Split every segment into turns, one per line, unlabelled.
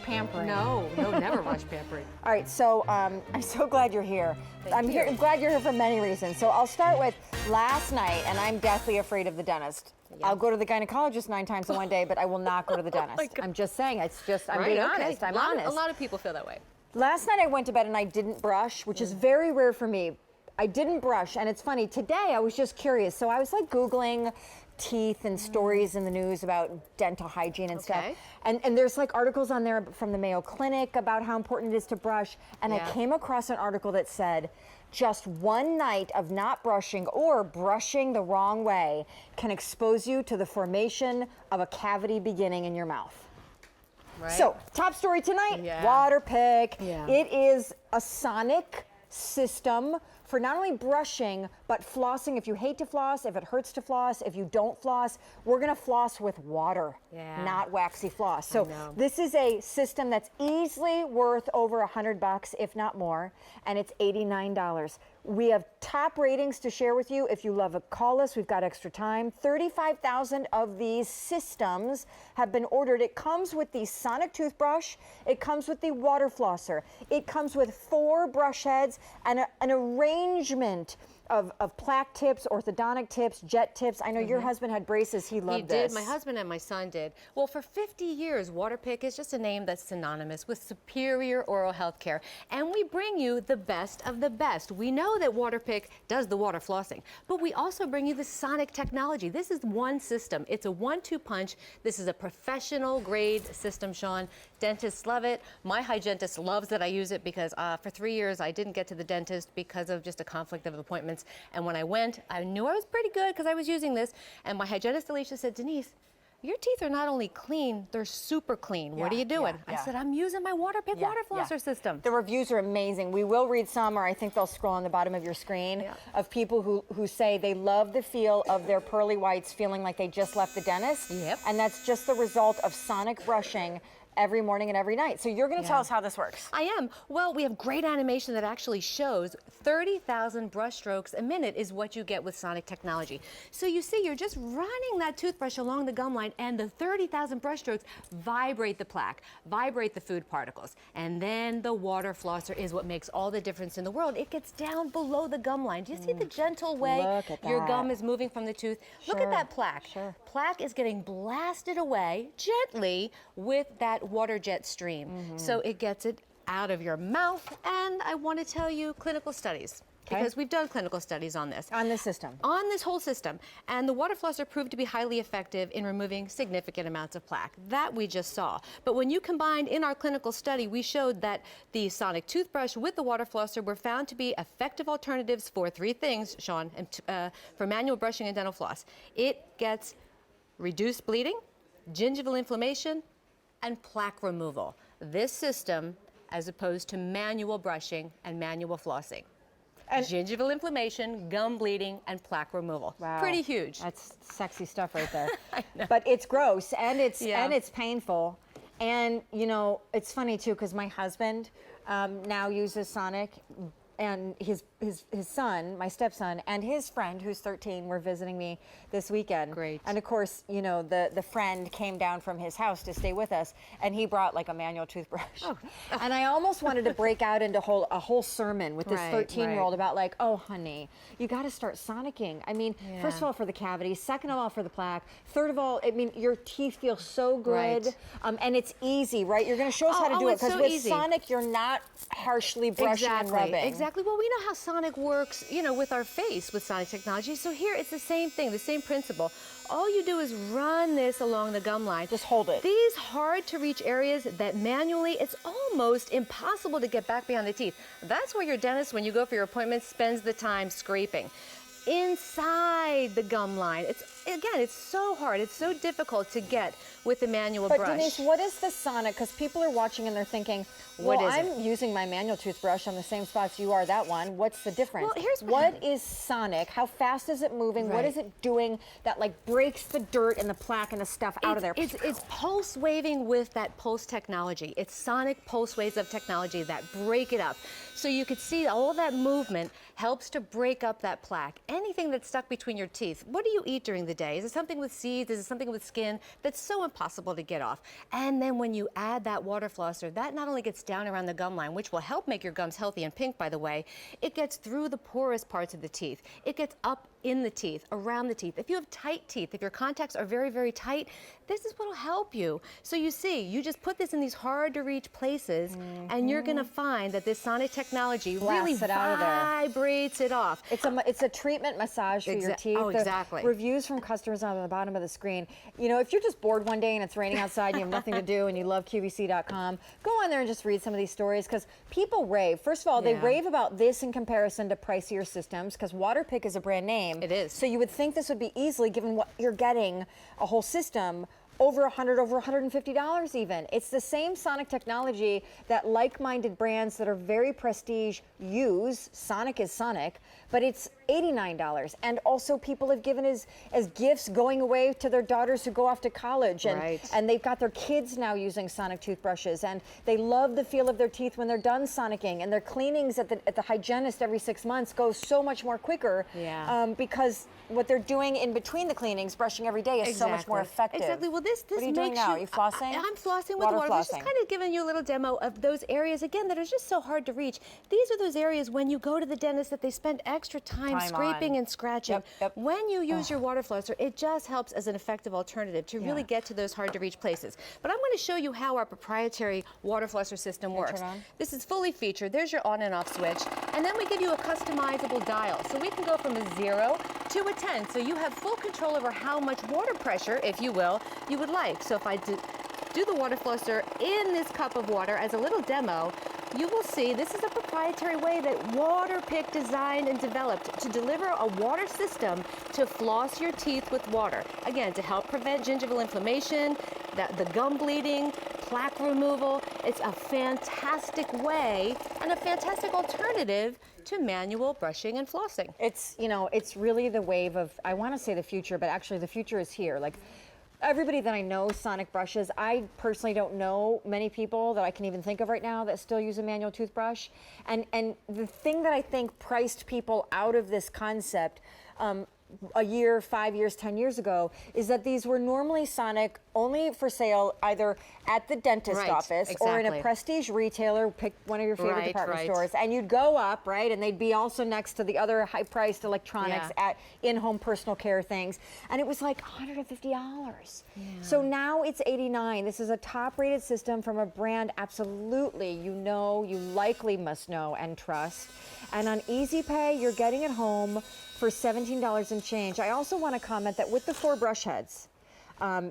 pampering.
No, never much pampering.
All right, so I'm so glad you're here. I'm glad you're here for many reasons. So I'll start with last night, and I'm deathly afraid of the dentist. Yeah. I'll go to the gynecologist 9 times in one day, but I will not go to the dentist. I'm just saying, it's just, I'm being honest, I'm honest.
A lot of people feel that way.
Last night I went to bed and I didn't brush, which is very rare for me. I didn't brush, and it's funny, today I was just curious. So I was like Googling teeth and stories in the news about dental hygiene and stuff. And there's like articles on there from the Mayo Clinic about how important it is to brush. And I came across an article that said, just one night of not brushing or brushing the wrong way can expose you to the formation of a cavity beginning in your mouth. Right. So, top story tonight, Waterpik. It is a sonic system for not only brushing, but flossing. If you hate to floss, if it hurts to floss, if you don't floss, we're gonna floss with water, not waxy floss. So this is a system that's easily worth over $100, if not more, and it's $89. We have top ratings to share with you. If you love it, call us. We've got extra time. 35,000 of these systems have been ordered. It comes with the Sonic Toothbrush. It comes with the Water Flosser. It comes with 4 brush heads and an arrangement of plaque tips, orthodontic tips, jet tips. I know your husband had braces. He loved this.
He did. My husband and my son did. Well, for 50 years, Waterpik is just a name that's synonymous with superior oral health care. And we bring you the best of the best. We know that Waterpik does the water flossing, but we also bring you the Sonic technology. This is one system. It's a 1-2 punch. This is a professional grade system, Sean. Dentists love it. My hygienist loves that I use it because for 3 years I didn't get to the dentist because of just a conflict of appointments. And when I went, I knew I was pretty good because I was using this. And my hygienist, Alicia, said, Denise, your teeth are not only clean, they're super clean. What are you doing? I said, I'm using my Waterpik Water Flosser system.
The reviews are amazing. We will read some, or I think they'll scroll on the bottom of your screen, of people who say they love the feel of their pearly whites feeling like they just left the dentist. And that's just the result of sonic brushing every morning and every night. So you're going to tell us how this works.
I am. Well, we have great animation that actually shows 30,000 brush strokes a minute is what you get with Sonic technology. So you see, you're just running that toothbrush along the gum line, and the 30,000 brush strokes vibrate the plaque, vibrate the food particles. And then the water flosser is what makes all the difference in the world. It gets down below the gum line. Do you see the gentle way your gum is moving from the tooth? Look at that plaque. Plaque is getting blasted away gently with that water jet stream. So it gets it out of your mouth. And I want to tell you clinical studies, because we've done clinical studies on this.
On this system.
On this whole system. And the water flosser proved to be highly effective in removing significant amounts of plaque. That we just saw. But when you combined in our clinical study, we showed that the Sonic toothbrush with the water flosser were found to be effective alternatives for 3 things, Sean, for manual brushing and dental floss. It gets reduced bleeding, gingival inflammation, and plaque removal. This system, as opposed to manual brushing and manual flossing. And gingival inflammation, gum bleeding, and plaque removal.
Wow.
Pretty huge.
That's sexy stuff right there.
I know.
But it's gross, and it's painful. And you know, it's funny too, because my husband now uses Sonic, and his son, my stepson, and his friend, who's 13, were visiting me this weekend.
Great.
And of course, you know, the friend came down from his house to stay with us, and he brought like a manual toothbrush. And I almost wanted to break out into a whole sermon with this 13-year-old about like, oh, honey, you got to start sonicking. I mean, first of all, for the cavity, second of all, for the plaque, third of all, I mean, your teeth feel so good, and it's easy, right? You're going to show us how to do it, because with Sonic, you're not harshly brushing and rubbing.
Exactly. Well, we know how Sonic works, you know, with our face with Sonic technology. So here it's the same thing, the same principle. All you do is run this along the gum line.
Just hold it.
These hard to reach areas that manually, it's almost impossible to get back behind the teeth. That's where your dentist, when you go for your appointment, spends the time scraping. Inside the gum line. It's so hard, it's so difficult to get with the manual brush.
But Denise, what is the Sonic? Because people are watching and they're thinking, well, I'm using my manual toothbrush on the same spots you are, that one. What's the difference?
Well, here's
what is Sonic? How fast is it moving? What is it doing that like breaks the dirt and the plaque and the stuff out of there?
It's pulse waving with that pulse technology. It's Sonic pulse waves of technology that break it up. So you could see all that movement helps to break up that plaque. Anything that's stuck between your teeth. What do you eat during the day? Is it something with seeds? Is it something with skin? That's so impossible to get off. And then when you add that water flosser, that not only gets down around the gum line, which will help make your gums healthy and pink, by the way, it gets through the porous parts of the teeth. It gets up in the teeth, around the teeth. If you have tight teeth, if your contacts are very, very tight, this is what will help you. So you see, you just put this in these hard to reach places, and you're gonna find that this Sonic technology really
Blasts it out of there.
vibrates it off.
It's a treatment massage for your teeth.
Oh, exactly.
The reviews from customers on the bottom of the screen. You know, if you're just bored one day and it's raining outside and you have nothing to do and you love QVC.com, go on there and just read some of these stories because people rave. First of all, they rave about this in comparison to pricier systems because Waterpik is a brand name.
It is.
So you would think this would be easily, given what you're getting, a whole system, over $100, over $150 even. It's the same Sonic technology that like-minded brands that are very prestige use. Sonic is Sonic, but it's $89. And also people have given as gifts going away to their daughters who go off to college. And, and they've got their kids now using Sonic toothbrushes. And they love the feel of their teeth when they're done sonicking. And their cleanings at the hygienist every 6 months go so much more quicker because what they're doing in between the cleanings, brushing every day, is so much more effective.
Exactly. Well, this
what are you doing now? Are you flossing?
I'm flossing with water. Just kind of giving you a little demo of those areas, again, that are just so hard to reach. These are those areas when you go to the dentist that they spend extra time scraping and scratching. When you use your water flosser, it just helps as an effective alternative to really get to those hard to reach places. But I'm going to show you how our proprietary water flosser system works. This is fully featured. There's your on and off switch. And then we give you a customizable dial. So we can go from a 0 to a 10. So you have full control over how much water pressure, if you will, you would like. So if I do the water flosser in this cup of water as a little demo, you will see this is a proprietary way that Waterpik designed and developed to deliver a water system to floss your teeth with water. Again, to help prevent gingival inflammation, the gum bleeding, plaque removal. It's a fantastic way and a fantastic alternative to manual brushing and flossing.
It's, you know, it's really the wave of, I want to say the future, but actually the future is here. Like, everybody that I know Sonic brushes. I personally don't know many people that I can even think of right now that still use a manual toothbrush. And the thing that I think priced people out of this concept a year, 5 years, 10 years ago, is that these were normally Sonic only for sale either at the dentist office or in a prestige retailer, pick one of your favorite department stores, and you'd go up, and they'd be also next to the other high-priced electronics at in-home personal care things, and it was like $150. So now it's $89. This is a top-rated system from a brand absolutely you know, you likely must know and trust, and on Easy Pay, you're getting it home for $17 and change. I also want to comment that with the 4 brush heads,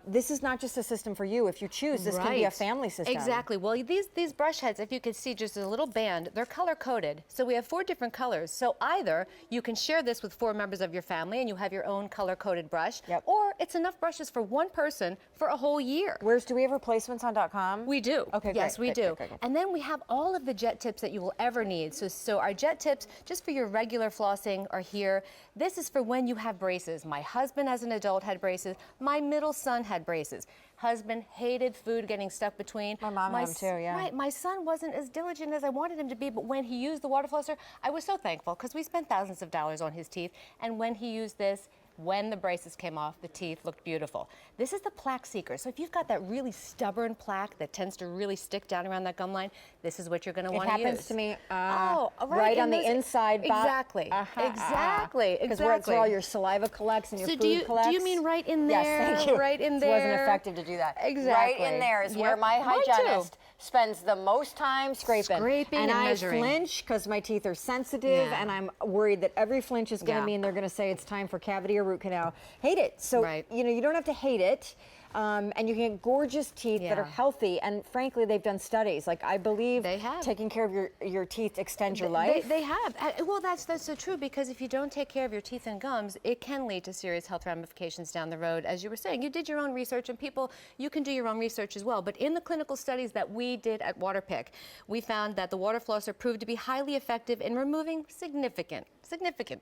this is not just a system for you. If you choose, this can be a family system.
Exactly. Well, these brush heads, if you could see just a little band, they're color-coded. So we have 4 different colors. So either you can share this with 4 members of your family and you have your own color-coded brush, or it's enough brushes for one person for a whole year.
Do we have replacements on .com?
We do.
Okay,
yes, we do.
Great.
And then we have all of the jet tips that you will ever need. So our jet tips, just for your regular flossing, are here. This is for when you have braces. My husband as an adult had braces. My middle son had braces. Husband hated food getting stuck between.
My mom had them too,
Right, my son wasn't as diligent as I wanted him to be, but when he used the water flosser, I was so thankful because we spent thousands of dollars on his teeth, and when he used this, when the braces came off, the teeth looked beautiful. This is the plaque seeker. So if you've got that really stubborn plaque that tends to really stick down around that gum line, this is what you're going to want to use.
It happens to me right on the inside.
Exactly. Exactly.
Because where all your saliva collects and your food collects.
Do you mean right in there?
Yes, thank you.
Right in there.
It wasn't effective to do that.
Exactly.
Right in there is where my hygienist spends the most time scraping and
measuring.
I flinch because my teeth are sensitive and I'm worried that every flinch is going to mean they're going to say it's time for cavity or root canal. Hate it. So, you know, you don't have to hate it. And you can get gorgeous teeth that are healthy. And frankly, they've done studies. Like, I believe taking care of your teeth extends your life.
They have. Well, that's so true, because if you don't take care of your teeth and gums, it can lead to serious health ramifications down the road. As you were saying, you did your own research, and people, you can do your own research as well. But in the clinical studies that we did at Waterpik, we found that the water flosser proved to be highly effective in removing significant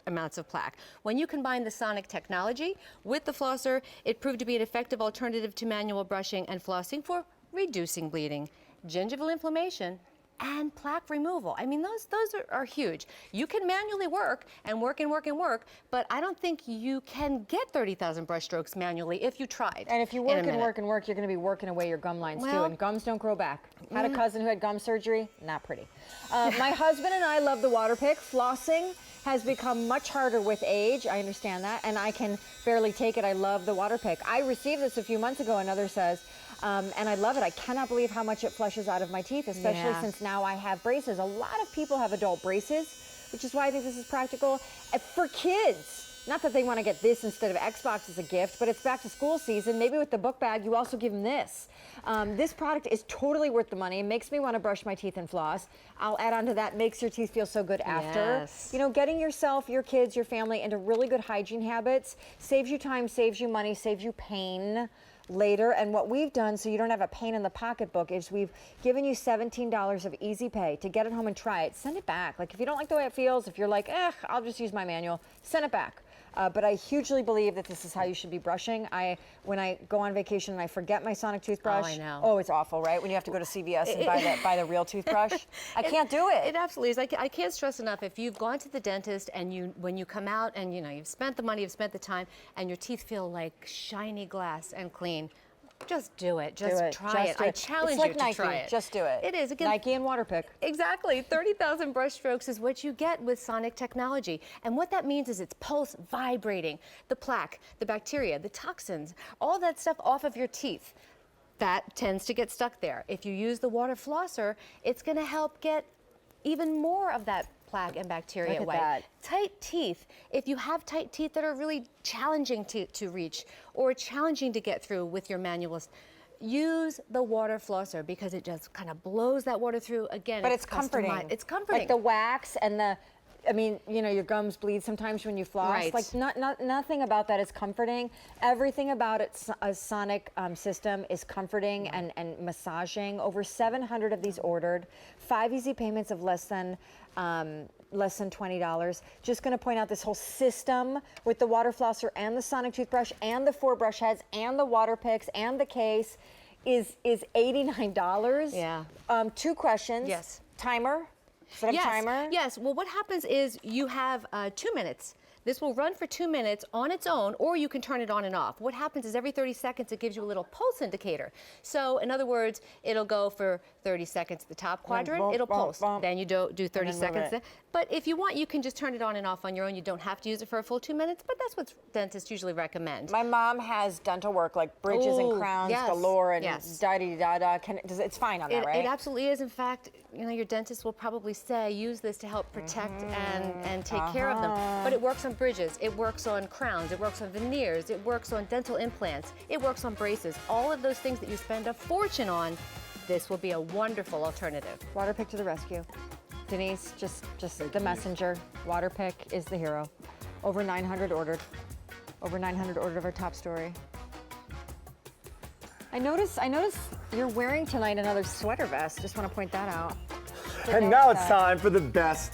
amounts of plaque. When you combine the Sonic technology with the flosser, it proved to be an effective alternative to manual brushing and flossing for reducing bleeding, gingival inflammation, and plaque removal. I mean, those are huge. You can manually work and work and work and work, but I don't think you can get 30,000 brush strokes manually if you tried.
And if you work and work and work, you're going to be working away your gum lines too, and gums don't grow back. Had a cousin who had gum surgery, not pretty. My husband and I love the Waterpik. Flossing has become much harder with age. I understand that, and I can barely take it. I love the Waterpik. I received this a few months ago, another says, and I love it. I cannot believe how much it flushes out of my teeth, especially since now I have braces. A lot of people have adult braces, which is why I think this is practical. For kids, not that they want to get this instead of Xbox as a gift, but it's back to school season. Maybe with the book bag, you also give them this. This product is totally worth the money. It makes me want to brush my teeth and floss. I'll add on to that, makes your teeth feel so good after.
Yes.
You know, getting yourself, your kids, your family into really good hygiene habits saves you time, saves you money, saves you pain later. And what we've done, so you don't have a pain in the pocketbook, is we've given you $17 of easy pay to get it home and try it. Send it back. Like, if you don't like the way it feels, if you're like, I'll just use my manual, send it back. But I hugely believe that this is how you should be brushing. When I go on vacation and I forget my Sonic toothbrush.
Oh, I know.
Oh, it's awful, right? When you have to go to CVS and buy the real toothbrush. I can't do it.
It absolutely is. I can't stress enough, if you've gone to the dentist and when you come out and you've spent the money, you've spent the time, and your teeth feel like shiny glass and clean, just do it. Just try it. I challenge you to try it.
Just do it.
It is. Again,
Nike and Waterpik.
Exactly. 30,000 brush strokes is what you get with Sonic technology. And what that means is it's pulse vibrating the plaque, the bacteria, the toxins, all that stuff off of your teeth. That tends to get stuck there. If you use the water flosser, it's going to help get even more of that plaque and bacteria away. Tight teeth. If you have tight teeth that are really challenging to reach or challenging to get through with your manualist, use the water flosser, because it just kind of blows that water through. Again,
but it's comforting.
It's comforting.
Like the wax and the, I mean, you know, your gums bleed sometimes when you floss.
Right.
Like nothing about that is comforting. Everything about 's Sonic system is comforting and massaging. Over 700 of these ordered. 5 easy payments of less than $20. Just going to point out this whole system with the water flosser and the Sonic toothbrush and the 4 brush heads and the Waterpiks and the case is $89.
Yeah.
2 questions.
Yes.
Timer. Set up timer?
Yes. Well, what happens is you have 2 minutes. This will run for 2 minutes on its own, or you can turn it on and off. What happens is every 30 seconds, it gives you a little pulse indicator. So, in other words, it'll go for 30 seconds at the top quadrant, it'll pulse. Then you do 30 seconds. But if you want, you can just turn it on and off on your own. You don't have to use it for a full 2 minutes, but that's what dentists usually recommend.
My mom has dental work, like bridges and crowns galore and da-da-da-da. It's fine on that, right?
It absolutely is. In fact, you know, your dentist will probably say, use this to help protect and take care of them. But it works on bridges, it works on crowns, it works on veneers, it works on dental implants, it works on braces. All of those things that you spend a fortune on, this will be a wonderful alternative.
Waterpik to the rescue. Denise, just the messenger. Waterpik is the hero. Over 900 ordered. Over 900 ordered of our top story. I notice you're wearing tonight another sweater vest. Just want to point that out.
And now it's time for the best